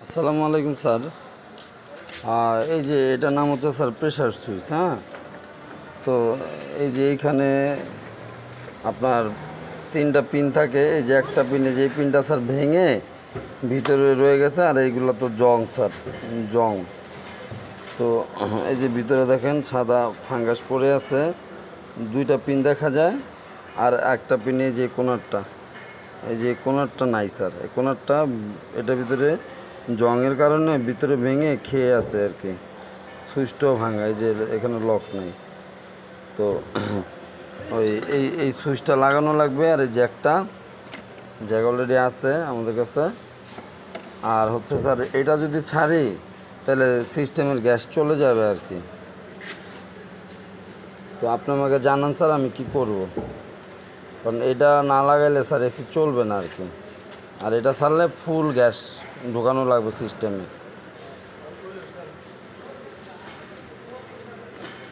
আসসালামু আলাইকুম স্যার। এই যে এটার নাম হচ্ছে স্যার প্রেসার সুইচ। হ্যাঁ, তো এই যে এইখানে আপনার 3টা পিন থাকে। এই যে একটা পিনে যে পিনটা স্যার ভেঙে ভিতরে রয়ে গেছে, আর এইগুলো তো জং স্যার, জং। তো এই যে ভিতরে দেখেন সাদা ফাঙ্গাস পড়ে আছে। 2টা পিন দেখা যায়, আর একটা পিনে যে কোণারটা, এই যে কোণারটা নাই স্যার। এই কোণারটা এটার ভিতরে জংয়ের কারণে ভিতরে ভেঙে খেয়ে আছে আর কি। সুইচটাও ভাঙা, এই যে এখানে লক নেই। তো ওই এই সুইচটা লাগানো লাগবে। আর এই জ্যাক অলরেডি আছে আমাদের কাছে। আর হচ্ছে স্যার এটা যদি ছাড়ি তাহলে সিস্টেমের গ্যাস চলে যাবে আর কি। তো আপনি আমাকে জানান স্যার আমি কি করব, কারণ এটা না লাগাইলে স্যার এসি চলবে না আর কি। আর এটা ছাড়লে ফুল গ্যাস ঢোকানো লাগবে সিস্টেমে।